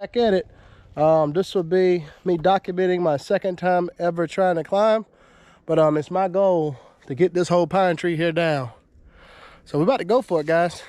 Back at it. This will be me documenting my second time ever trying to climb, but it's my goal to get this whole pine tree here down. So we're about to go for it, guys.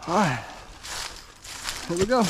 All right, here we go.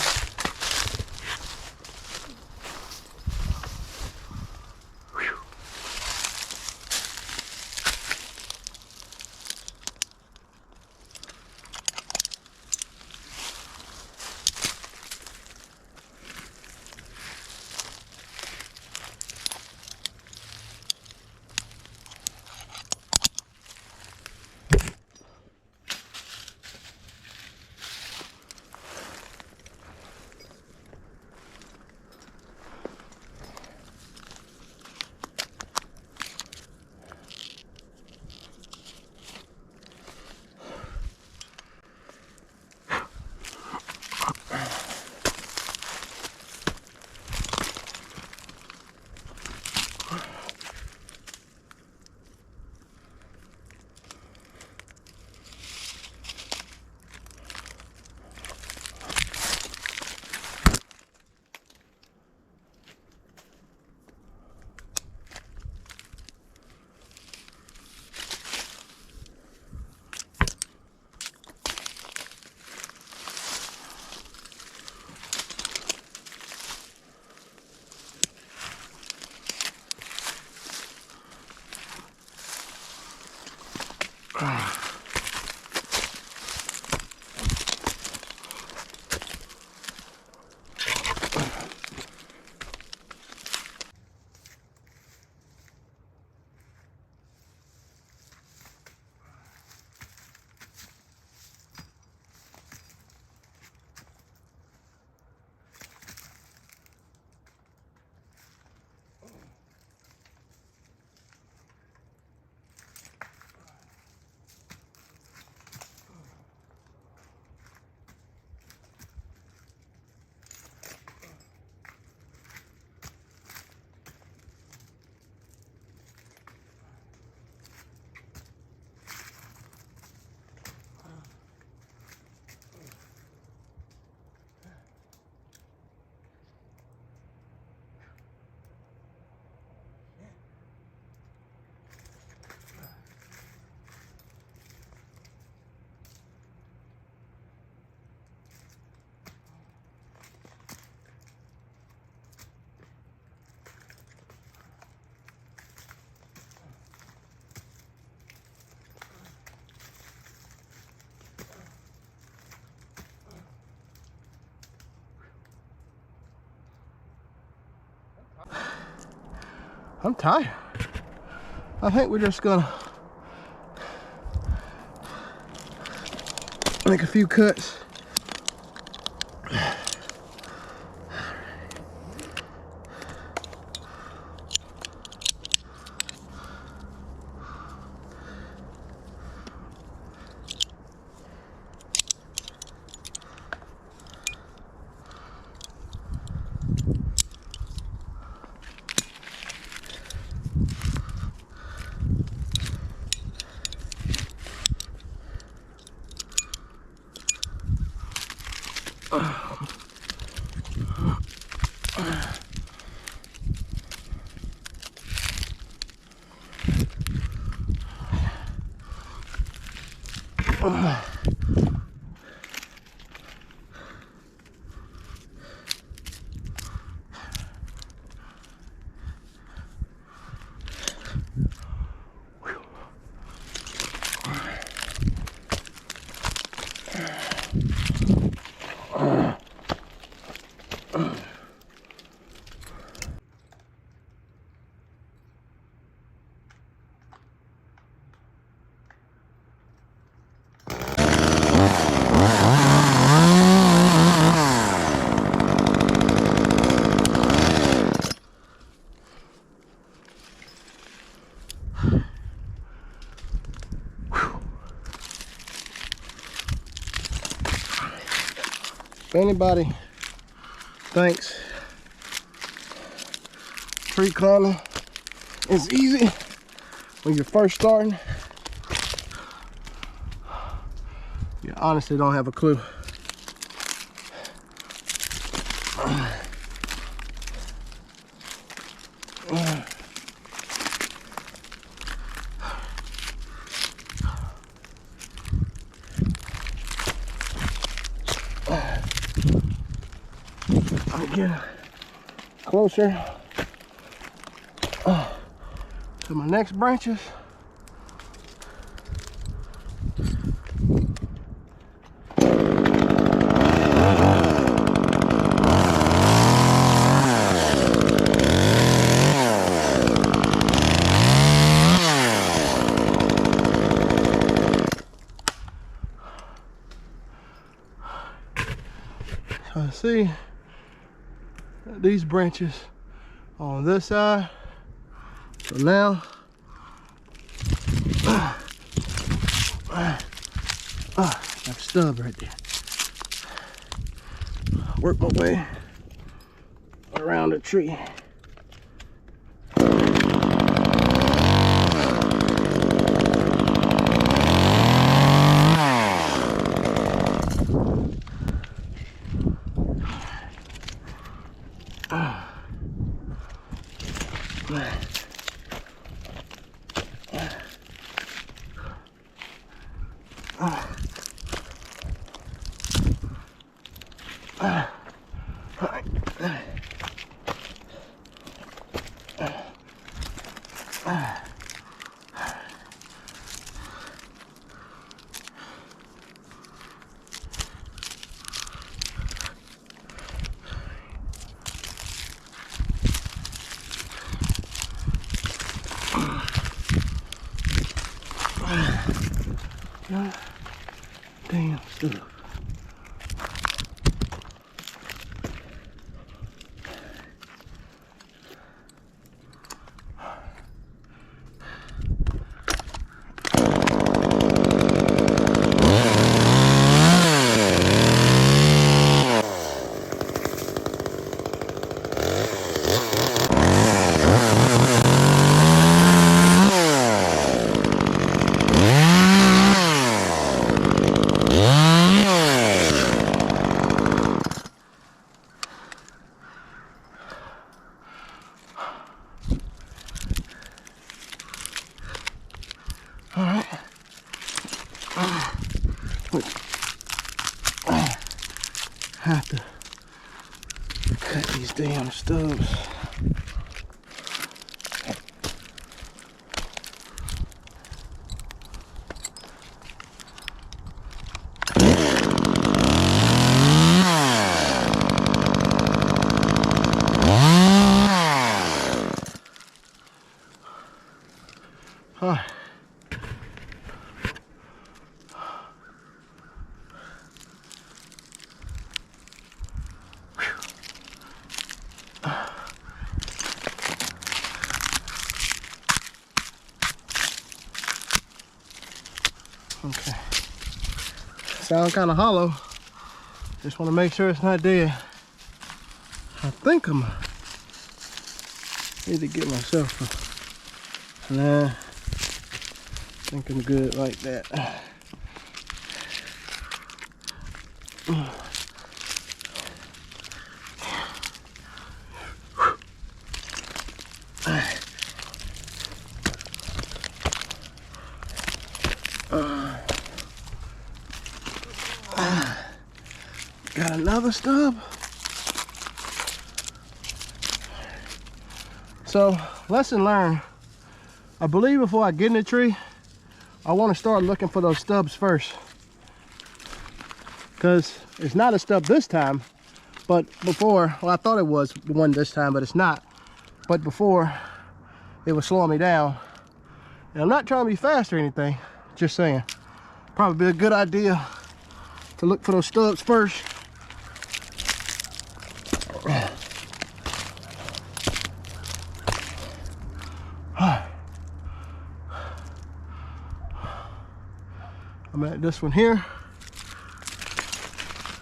I'm tired. I think we're just gonna make a few cuts. If anybody thinks tree climbing is easy when you're first starting, you honestly don't have a clue. I'm getting closer to my next branches. So I see these branches on this side. So now that stub right there. Work my way around the tree. Damn stuff. Have to cut these damn stubs. All right. Okay. Sound kind of hollow. Just want to make sure it's not dead. I think I'm need to get myself a, nah, I think I'm good like that. Got another stub. So, lesson learned. I believe before I get in the tree, I want to start looking for those stubs first. Because it's not a stub this time, but before, well, I thought it was one this time, but it's not. But before, it was slowing me down. And I'm not trying to be fast or anything, just saying. Probably be a good idea to look for those stubs first. I'm at this one here.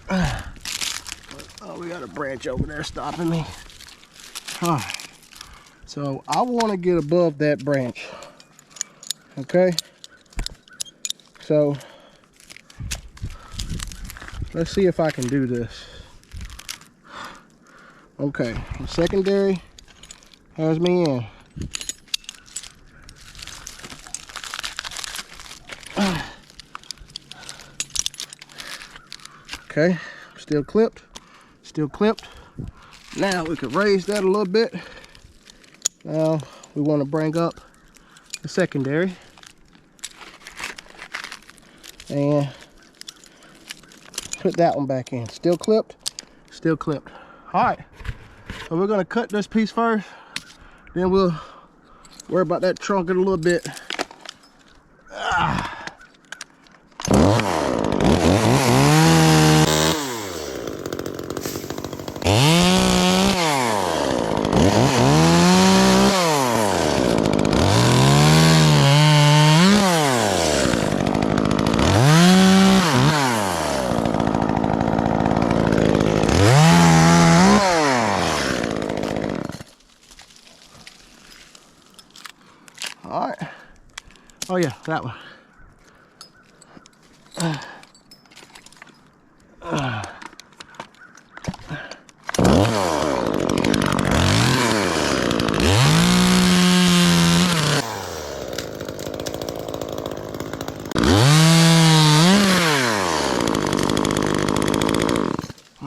Oh, we got a branch over there stopping me. All right. So I want to get above that branch. Okay. So let's see if I can do this. Okay. The secondary has me in. Okay, still clipped, still clipped. Now we can raise that a little bit. Now we want to bring up the secondary and put that one back in. Still clipped, still clipped. All right, so we're gonna cut this piece first, then we'll worry about that trunk in a little bit. All right. Oh yeah, that one. All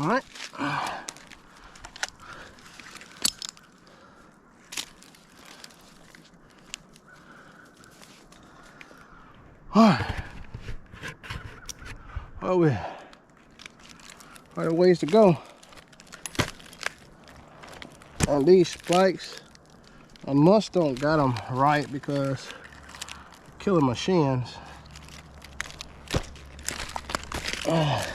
right. All right. Oh, we quite a ways to go. And these spikes, I must don't got them right because I'm killing my shins. All right.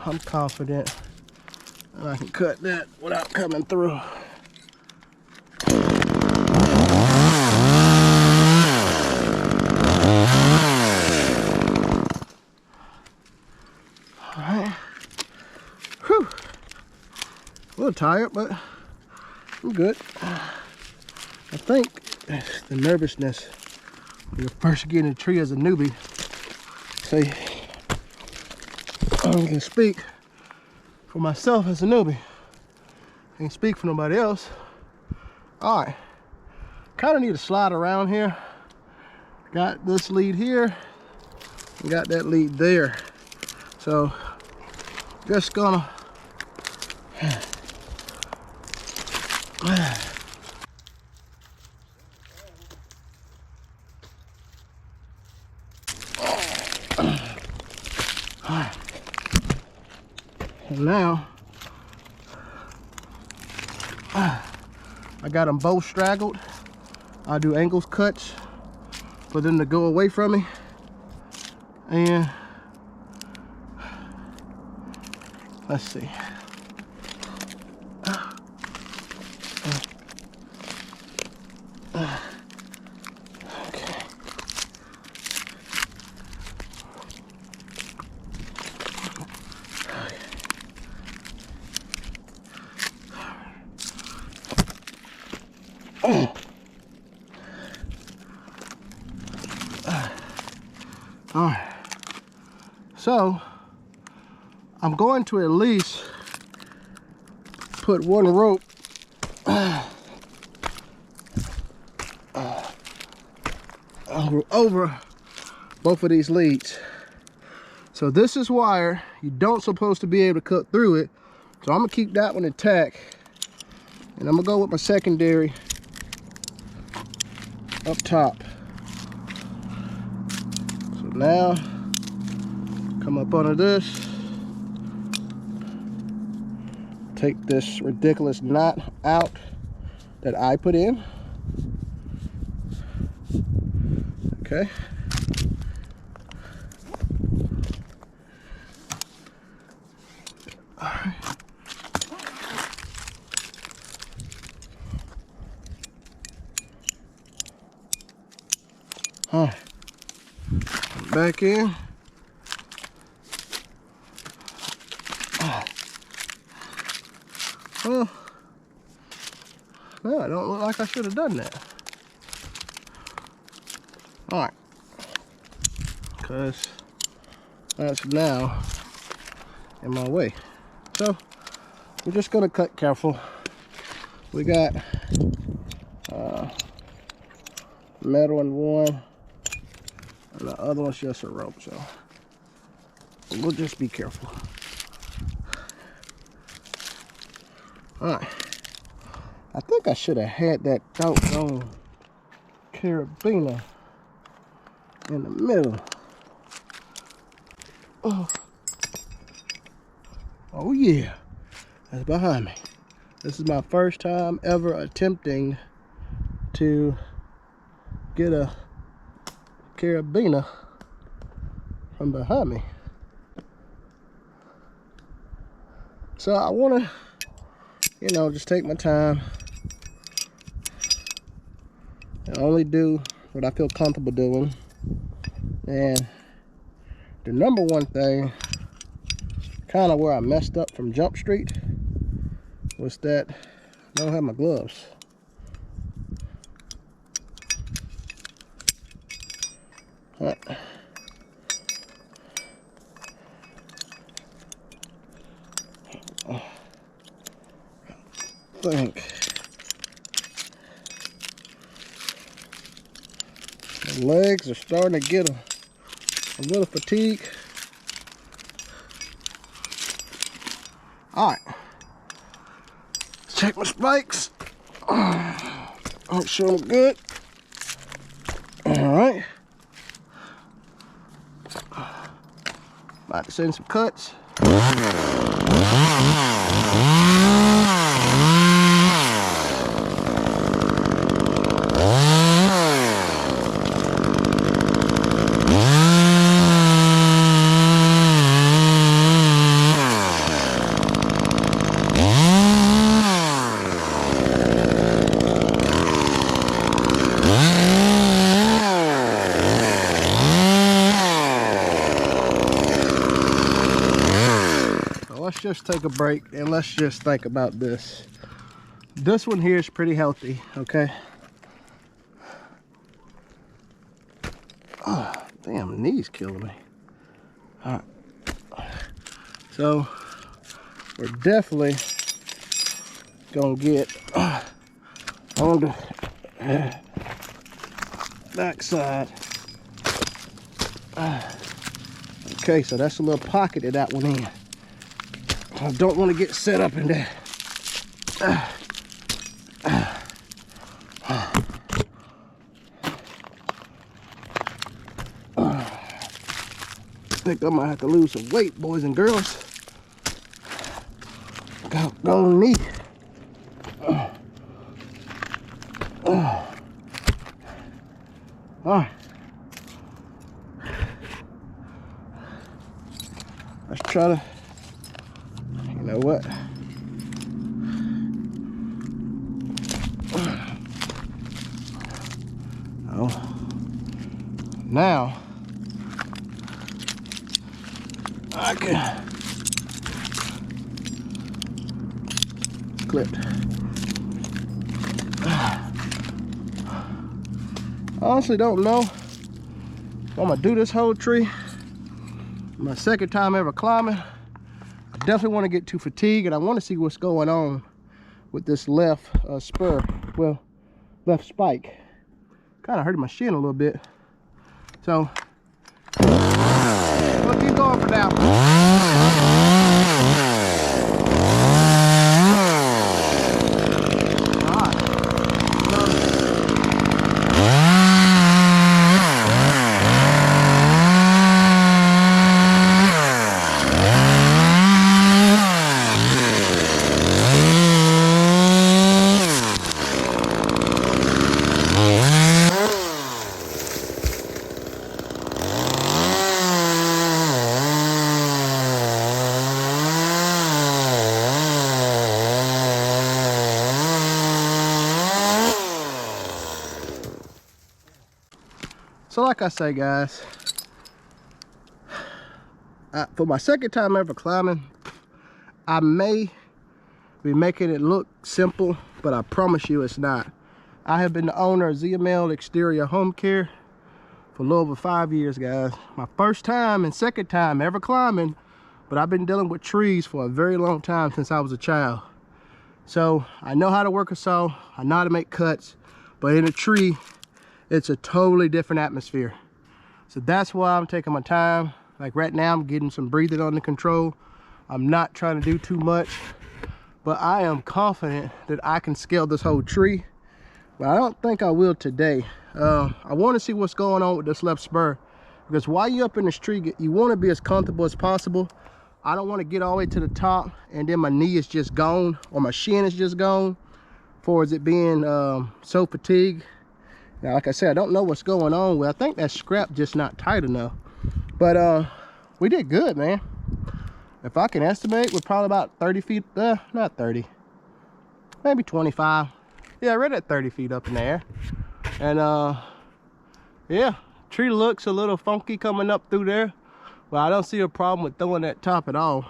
I'm confident that I can cut that without coming through. All right. Whew. A little tired, but I'm good. I think the nervousness when you first get in the tree as a newbie See, I can speak for myself as a newbie. I can't speak for nobody else. All right, kind of need to slide around here. Got this lead here, and got that lead there. So, just gonna and now I got them both straggled. I do angles cuts for them to go away from me, and let's see. Okay. All right. So I'm going to at least put one rope over both of these leads. So this is wire. You don't supposed to be able to cut through it. So I'm gonna keep that one intact, and I'm gonna go with my secondary up top. So now come up under this, take this ridiculous knot out that I put in. Okay. All right. All right. Back in. Well, no, I don't look like I should have done that. All right, because that's now in my way. So we're just gonna cut careful. We got metal in one, and the other one's just a rope. So we'll just be careful. All right. I think I should have had that doggone carabiner in the middle. Oh yeah, that's behind me. This is my first time ever attempting to get a carabiner from behind me. So I want to, you know, just take my time and only do what I feel comfortable doing. And the number one thing, kind of where I messed up from Jump Street, was that I don't have my gloves. All right. I think the legs are starting to get a little fatigue. All right, let's check my spikes. Make sure I'm good. All right, about to send some cuts. Let's just take a break and let's just think about this. This one here is pretty healthy, okay? Oh, damn, knees killing me. All right. So we're definitely gonna get on the back side. Okay, so that's a little pocket of that one in. I don't want to get set up in there. I think I might have to lose some weight, boys and girls. Go knee. All right. Let's try to, you know what? Oh, now I can clip. I honestly don't know if I'm gonna do this whole tree. My second time ever climbing. I definitely want to get too fatigued, and I want to see what's going on with this left spur. Well, left spike. Kind of hurting my shin a little bit. So we'll keep going for now. So like I say, guys, for my second time ever climbing, I may be making it look simple, but I promise you it's not. I have been the owner of ZML Exterior Home Care for a little over 5 years, guys. My first time and second time ever climbing, but I've been dealing with trees for a very long time, since I was a child. So I know how to work a saw, I know how to make cuts, but in a tree, it's a totally different atmosphere. So that's why I'm taking my time. Like right now, I'm getting some breathing under control. I'm not trying to do too much, but I am confident that I can scale this whole tree. But I don't think I will today. I want to see what's going on with this left spur, because while you're up in this tree, you want to be as comfortable as possible. I don't want to get all the way to the top and then my knee is just gone, or my shin is just gone, for it being so fatigued. Now, like I said, I don't know what's going on with. I think that scrap just not tight enough. But we did good, man. If I can estimate, we're probably about 30 feet, not 30, maybe 25. Yeah, right at 30 feet up in the air. And yeah, tree looks a little funky coming up through there, but I don't see a problem with throwing that top at all.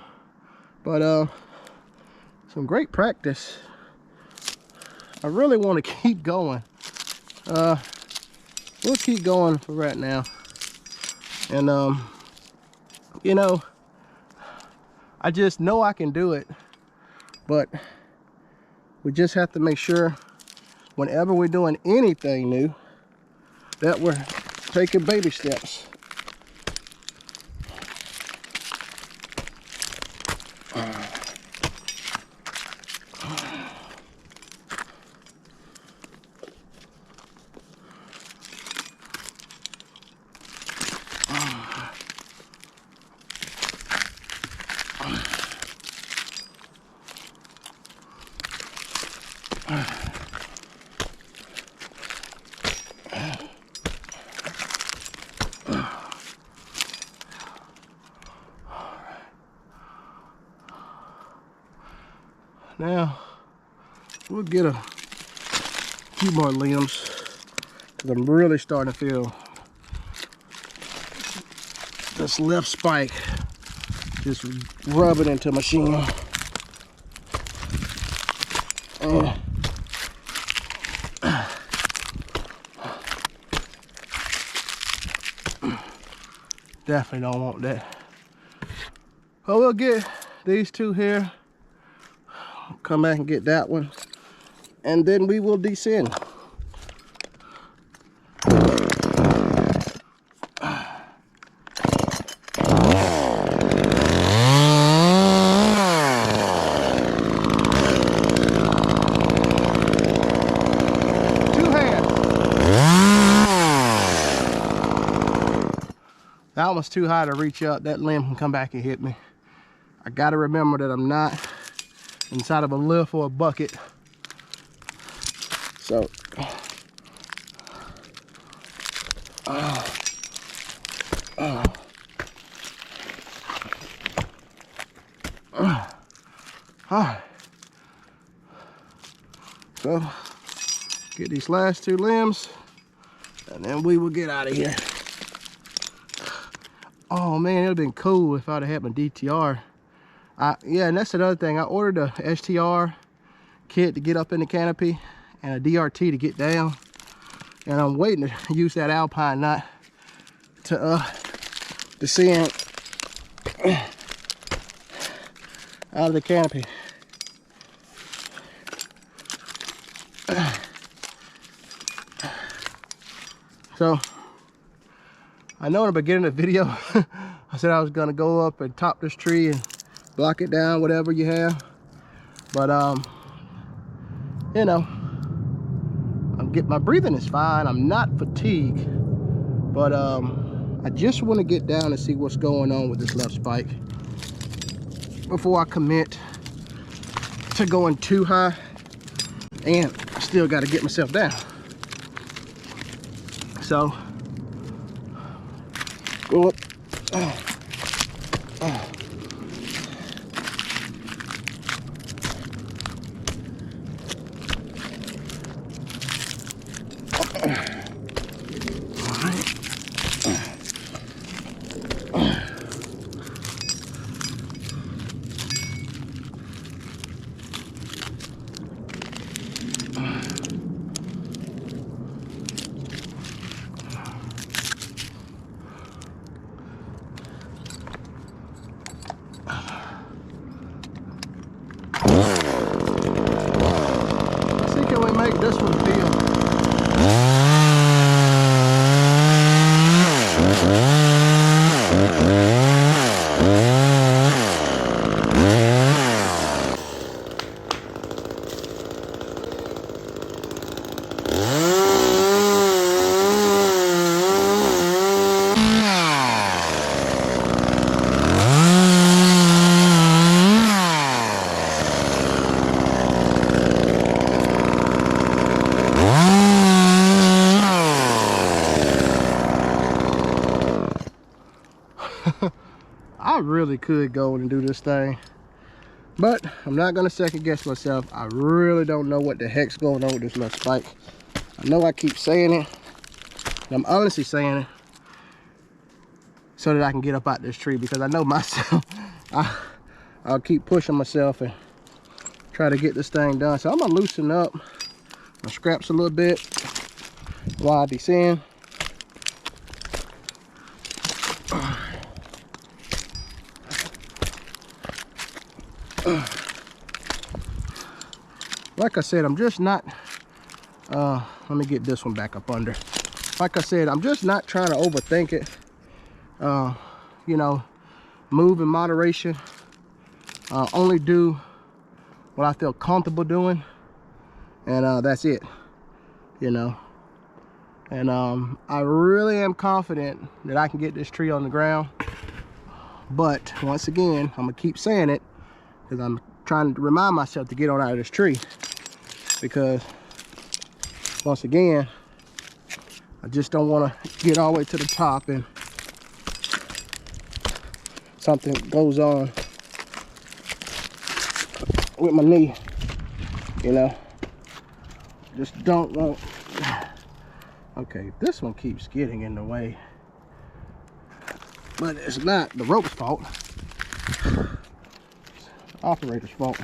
But some great practice. I really want to keep going. We'll keep going for right now. And you know, I just know I can do it, but we just have to make sure whenever we're doing anything new that we're taking baby steps. Now we'll get a few more limbs, because I'm really starting to feel this left spike just rubbing into my shin. And definitely don't want that. Well, we'll get these two here. Come back and get that one. And then we will descend. That one's too high to reach up. That limb can come back and hit me. I gotta remember that I'm not inside of a lift or a bucket. So, all right. So, get these last two limbs, and then we will get out of here. Oh man, it would have been cool if I'd have had my DTR. Yeah, and that's another thing. I ordered a STR kit to get up in the canopy and a DRT to get down. And I'm waiting to use that Alpine knot to descend out of the canopy. So, I know in the beginning of the video, I said I was gonna go up and top this tree and block it down, whatever you have. But you know, my breathing is fine. I'm not fatigued, but I just want to get down and see what's going on with this left spike before I commit to going too high, and I still got to get myself down. So go up. This one feel. I really could go and do this thing, but I'm not gonna second guess myself. I really don't know what the heck's going on with this left spike. I know I keep saying it, and I'm honestly saying it so that I can get up out this tree, because I know myself. I'll keep pushing myself and try to get this thing done. So I'm gonna loosen up my scraps a little bit while I descend. Like I said, I'm just not, let me get this one back up under. Like I said, I'm just not trying to overthink it. You know, move in moderation. Only do what I feel comfortable doing. And that's it, you know. And I really am confident that I can get this tree on the ground. But once again, I'm gonna keep saying it, because I'm trying to remind myself to get on out of this tree, because once again, I just don't want to get all the way to the top and something goes on with my knee, you know. Just don't want. Okay, this one keeps getting in the way, but it's not the rope's fault. Operator's fault.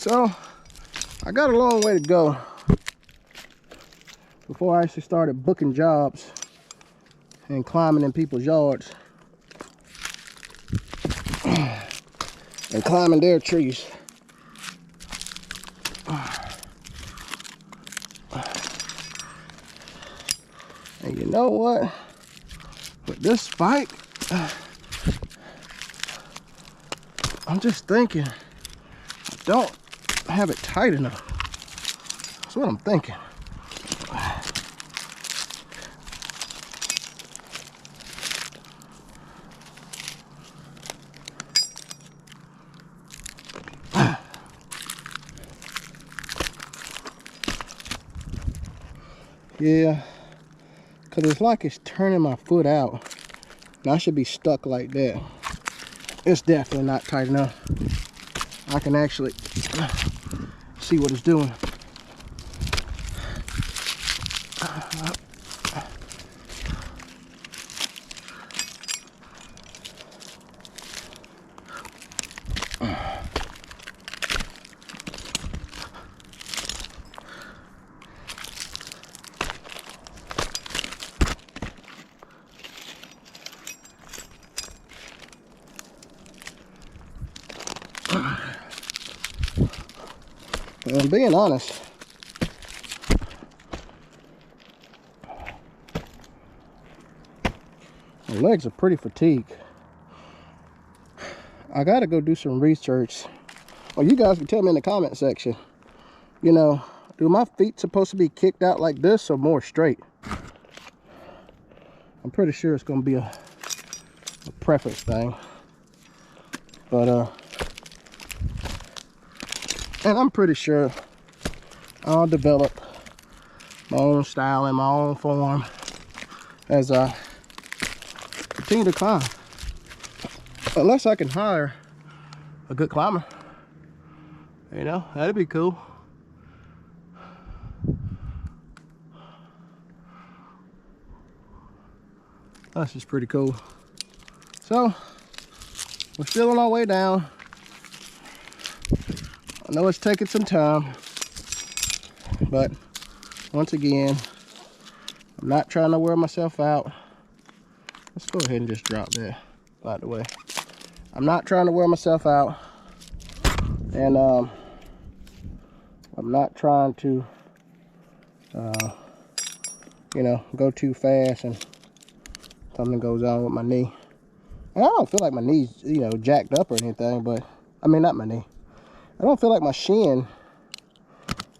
So I got a long way to go before I actually started booking jobs and climbing in people's yards and climbing their trees. And you know what? With this spike, I'm just thinking I don't have it tight enough. That's what I'm thinking. Yeah, because it's like it's turning my foot out. And I should be stuck like that. It's definitely not tight enough. I can actually see what it's doing. And I'm being honest, my legs are pretty fatigued. I gotta go do some research. Well, you guys can tell me in the comment section, you know, do my feet supposed to be kicked out like this or more straight? I'm pretty sure it's gonna be a preference thing. But and I'm pretty sure I'll develop my own style and my own form as I continue to climb. Unless I can hire a good climber. You know, that'd be cool. That's just pretty cool. So, we're still on our way down. I know it's taking some time, but once again, I'm not trying to wear myself out. Let's go ahead and just drop that, by the way. I'm not trying to wear myself out, and I'm not trying to, you know, go too fast and something goes on with my knee. And I don't feel like my knee's, you know, jacked up or anything, but, I mean, not my knee. I don't feel like my shin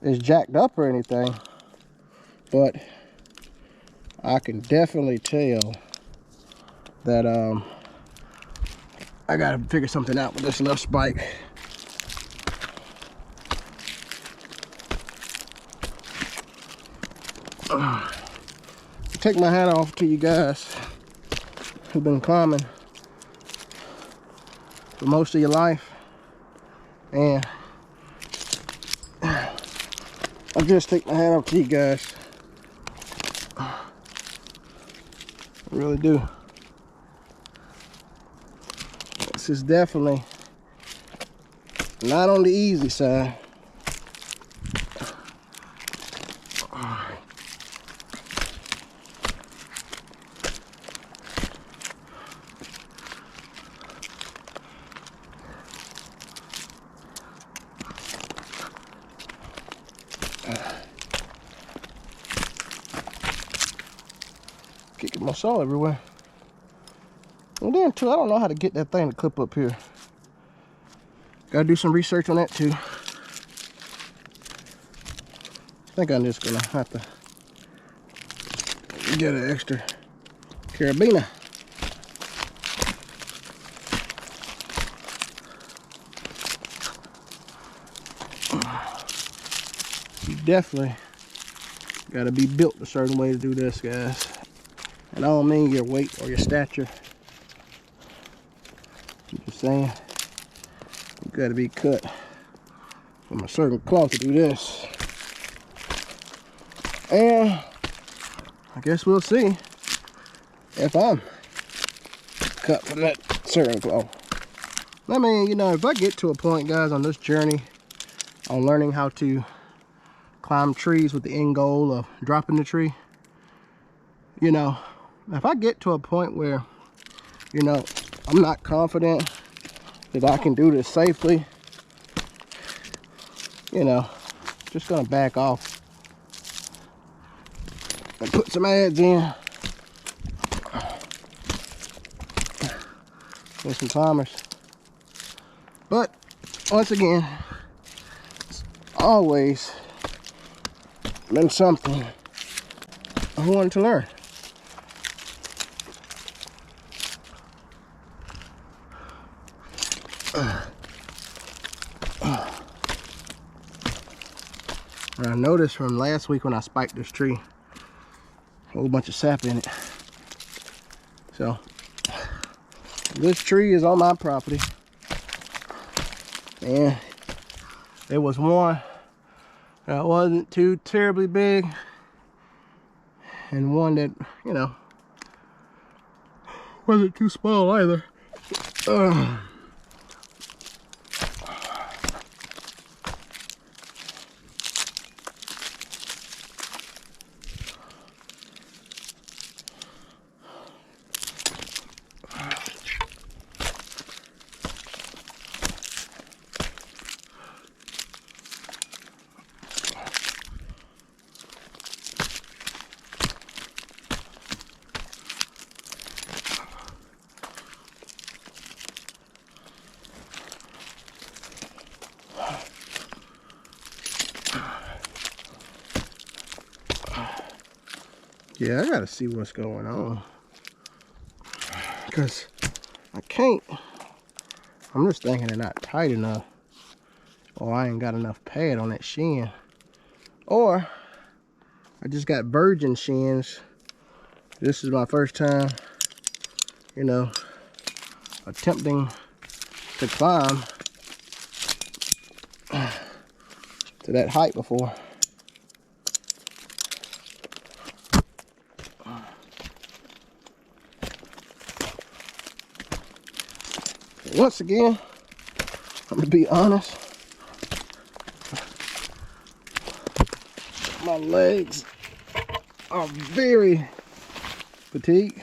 is jacked up or anything, but I can definitely tell that I gotta figure something out with this little spike. Take my hat off to you guys who've been climbing for most of your life, and I just take my hat off to you guys. I really do. This is definitely not on the easy side. Kicking my saw everywhere. And then too, I don't know how to get that thing to clip up here. Gotta do some research on that too. I think I'm just gonna have to get an extra carabiner. You definitely gotta be built a certain way to do this, guys. And I don't mean your weight or your stature. I'm just saying, you gotta be cut from a certain cloth to do this. And I guess we'll see if I'm cut from that certain cloth. I mean, you know, if I get to a point, guys, on this journey on learning how to climb trees with the end goal of dropping the tree. You know, if I get to a point where, you know, I'm not confident that I can do this safely, you know, just gonna back off and put some ads in with some climbers. But once again, it's always been something I wanted to learn. And I noticed from last week when I spiked this tree, a whole bunch of sap in it. So this tree is on my property, and there was one that wasn't too terribly big, and one that, you know, wasn't too small either. Yeah, I gotta see what's going on, because I can't. I'm just thinking they're not tight enough, or I ain't got enough pad on that shin, or I just got virgin shins. This is my first time, you know, attempting to climb to that height before. Once again, I'm gonna be honest, my legs are very fatigued.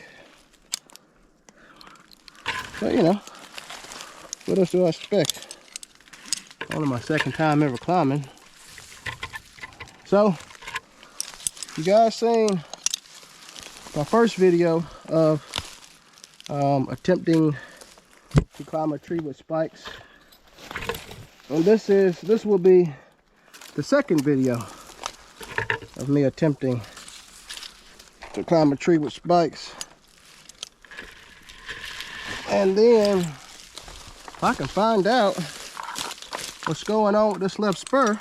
But you know, what else do I expect? Only my second time ever climbing. So, you guys seen my first video of attempting to climb a tree with spikes, and this will be the second video of me attempting to climb a tree with spikes. And then if I can find out what's going on with this left spur,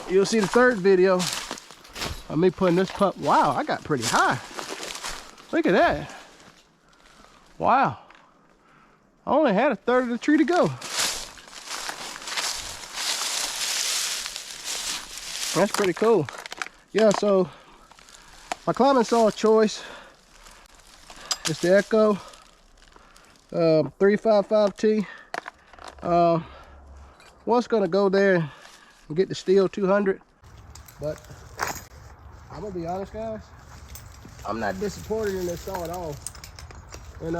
you'll see the third video of me putting this pup. Wow, I got pretty high. Look at that. Wow. I only had a third of the tree to go. That's pretty cool. Yeah, so my climbing saw choice is the Echo 355T. Was gonna go there and get the Steel 200, but I'm gonna be honest, guys, I'm not disappointed in this saw at all. And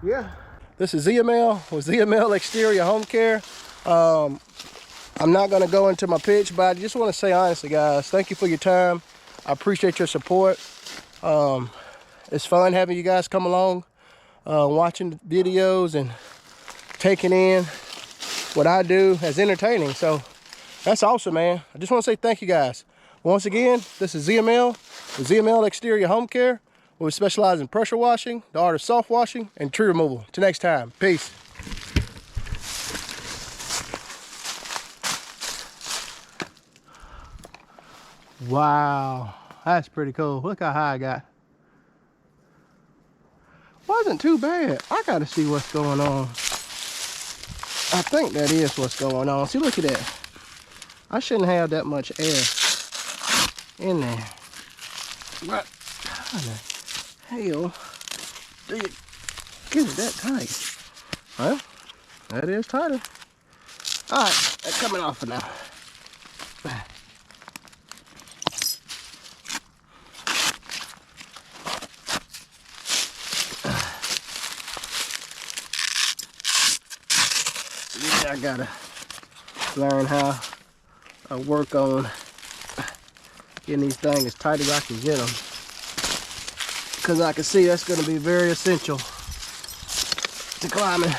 yeah, this is ZML with ZML Exterior Home Care. I'm not gonna go into my pitch, but I just want to say honestly, guys, thank you for your time. I appreciate your support. It's fun having you guys come along, watching the videos and taking in what I do as entertaining. So that's awesome, man. I just want to say thank you, guys. Once again, this is ZML with ZML Exterior Home Care, where we specialize in pressure washing, the art of soft washing, and tree removal. Till next time, peace. Wow, that's pretty cool. Look how high I got. Wasn't too bad. I gotta see what's going on. I think that is what's going on. See, look at that. I shouldn't have that much air in there. What? How the hell do you get it that tight. Well, that is tighter. All right, that's coming off for now. Yeah, I gotta learn how I work on getting these things as tight as I can get them, because I can see that's going to be very essential to climbing.